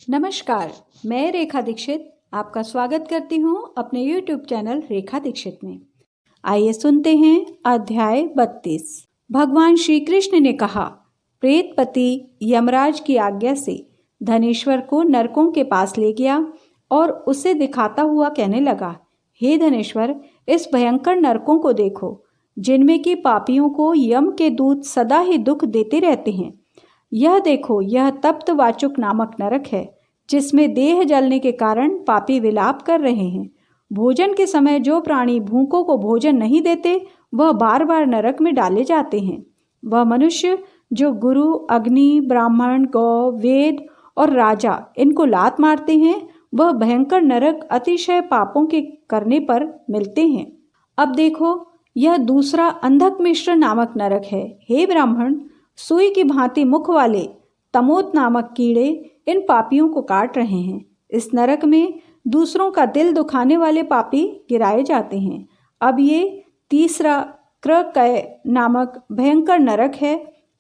नमस्कार, मैं रेखा दीक्षित आपका स्वागत करती हूँ अपने YouTube चैनल रेखा दीक्षित में। आइए सुनते हैं अध्याय 32। भगवान श्री कृष्ण ने कहा, प्रेतपति यमराज की आज्ञा से धनेश्वर को नरकों के पास ले गया और उसे दिखाता हुआ कहने लगा, हे धनेश्वर, इस भयंकर नरकों को देखो, जिनमें कि पापियों को यम के दूत सदा ही दुख देते रहते हैं। यह देखो, यह तप्त वाचुक नामक नरक है, जिसमें देह जलने के कारण पापी विलाप कर रहे हैं। भोजन के समय जो प्राणी भूखों को भोजन नहीं देते, वह बार बार नरक में डाले जाते हैं। वह मनुष्य जो गुरु, अग्नि, ब्राह्मण, गौ, वेद और राजा इनको लात मारते हैं, वह भयंकर नरक अतिशय पापों के करने पर मिलते हैं। अब देखो, यह दूसरा अंधक मिश्र नामक नरक है। हे ब्राह्मण, सुई की भांति मुख वाले तमोत नामक कीड़े इन पापियों को काट रहे हैं। इस नरक में दूसरों का दिल दुखाने वाले पापी गिराए जाते हैं। अब ये तीसरा क्रकय नामक भयंकर नरक है।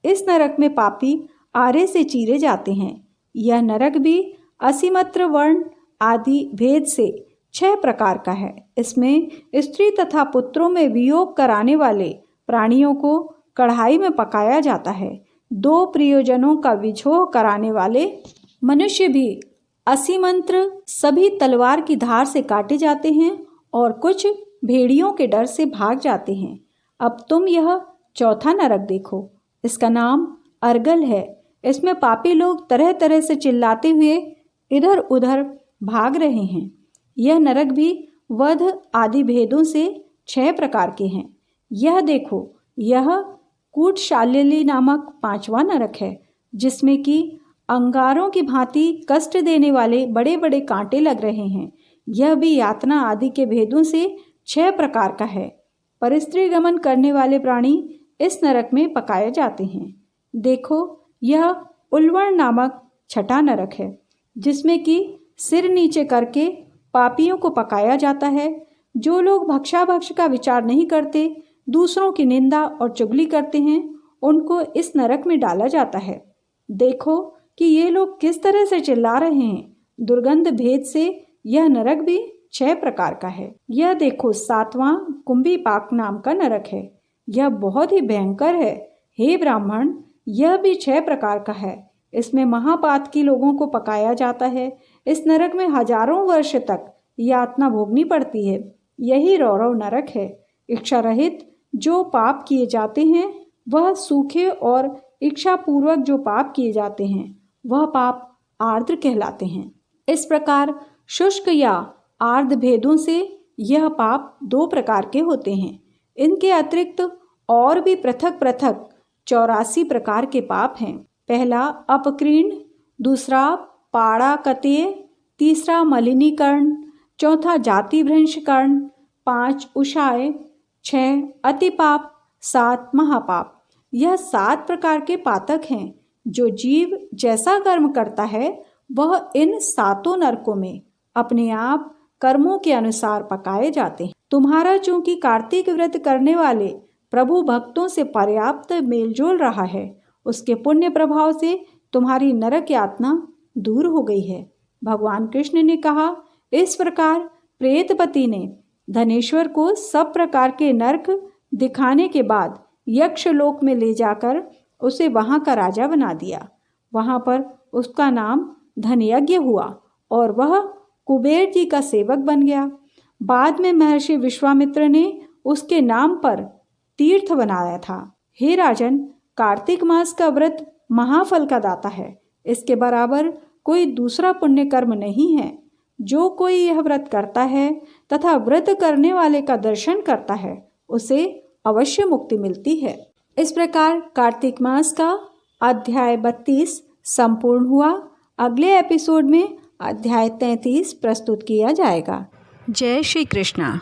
इस नरक में पापी आरे से चीरे जाते हैं। यह नरक भी असीमत्र वर्ण आदि भेद से 6 प्रकार का है। इसमें स्त्री तथा पुत्रों में वियोग कराने वाले प्राणियों को कढ़ाई में पकाया जाता है। 2 प्रियजनों का विछोह कराने वाले मनुष्य भी असीमंत्र सभी तलवार की धार से काटे जाते हैं और कुछ भेड़ियों के डर से भाग जाते हैं। अब तुम यह चौथा नरक देखो। इसका नाम अर्गल है। इसमें पापी लोग तरह तरह से चिल्लाते हुए इधर उधर भाग रहे हैं। यह नरक भी वध आदि भेदों से 6 प्रकार के हैं। यह देखो, यह कूटशाल्यली नामक 5वां नरक है, जिसमें कि अंगारों की भांति कष्ट देने वाले बड़े बड़े कांटे लग रहे हैं। यह भी यातना आदि के भेदों से 6 प्रकार का है। परिस्त्री गमन करने वाले प्राणी इस नरक में पकाए जाते हैं। देखो, यह उल्वण नामक 6ठा नरक है, जिसमें कि सिर नीचे करके पापियों को पकाया जाता है। जो लोग भक्षाभक्ष का विचार नहीं करते, दूसरों की निंदा और चुगली करते हैं, उनको इस नरक में डाला जाता है। देखो कि ये लोग किस तरह से चिल्ला रहे हैं। दुर्गंध भेद से यह नरक भी 6 प्रकार का है। यह देखो, 7वां कुंभीपाक नाम का नरक है। यह बहुत ही भयंकर है। हे ब्राह्मण, यह भी 6 प्रकार का है। इसमें महापातकी लोगों को पकाया जाता है। इस नरक में हजारों वर्ष तक यातना भोगनी पड़ती है। यही रौरव नरक है। इच्छा रहित जो पाप किए जाते हैं वह सूखे, और इच्छा पूर्वक जो पाप किए जाते हैं वह पाप आर्द्र कहलाते हैं। इस प्रकार शुष्क या आर्द्र भेदों से यह पाप 2 प्रकार के होते हैं। इनके अतिरिक्त और भी पृथक पृथक 84 प्रकार के पाप हैं। पहला अपकीर्ण, दूसरा पाड़ाकतेय, तीसरा मलिनीकरण, चौथा जातिभ्रंशकरण, 5 उषाय, 6 अतिपाप, 7 महापाप। यह 7 प्रकार के पातक हैं। जो जीव जैसा कर्म करता है वह इन 7 नरकों में अपने आप कर्मों के अनुसार पकाए जाते हैं। तुम्हारा चूंकि कार्तिक व्रत करने वाले प्रभु भक्तों से पर्याप्त मेलजोल रहा है, उसके पुण्य प्रभाव से तुम्हारी नरक यातना दूर हो गई है। भगवान कृष्ण ने कहा, इस प्रकार प्रेतपति ने धनेश्वर को सब प्रकार के नरक दिखाने के बाद यक्षलोक में ले जाकर उसे वहां का राजा बना दिया। वहां पर उसका नाम धनयज्ञ हुआ और वह कुबेर जी का सेवक बन गया। बाद में महर्षि विश्वामित्र ने उसके नाम पर तीर्थ बनाया था। हे राजन, कार्तिक मास का व्रत महाफल का दाता है। इसके बराबर कोई दूसरा पुण्य कर्म नहीं है। जो कोई यह व्रत करता है तथा व्रत करने वाले का दर्शन करता है, उसे अवश्य मुक्ति मिलती है। इस प्रकार कार्तिक मास का अध्याय 32 संपूर्ण हुआ। अगले एपिसोड में अध्याय 33 प्रस्तुत किया जाएगा। जय श्री कृष्णा।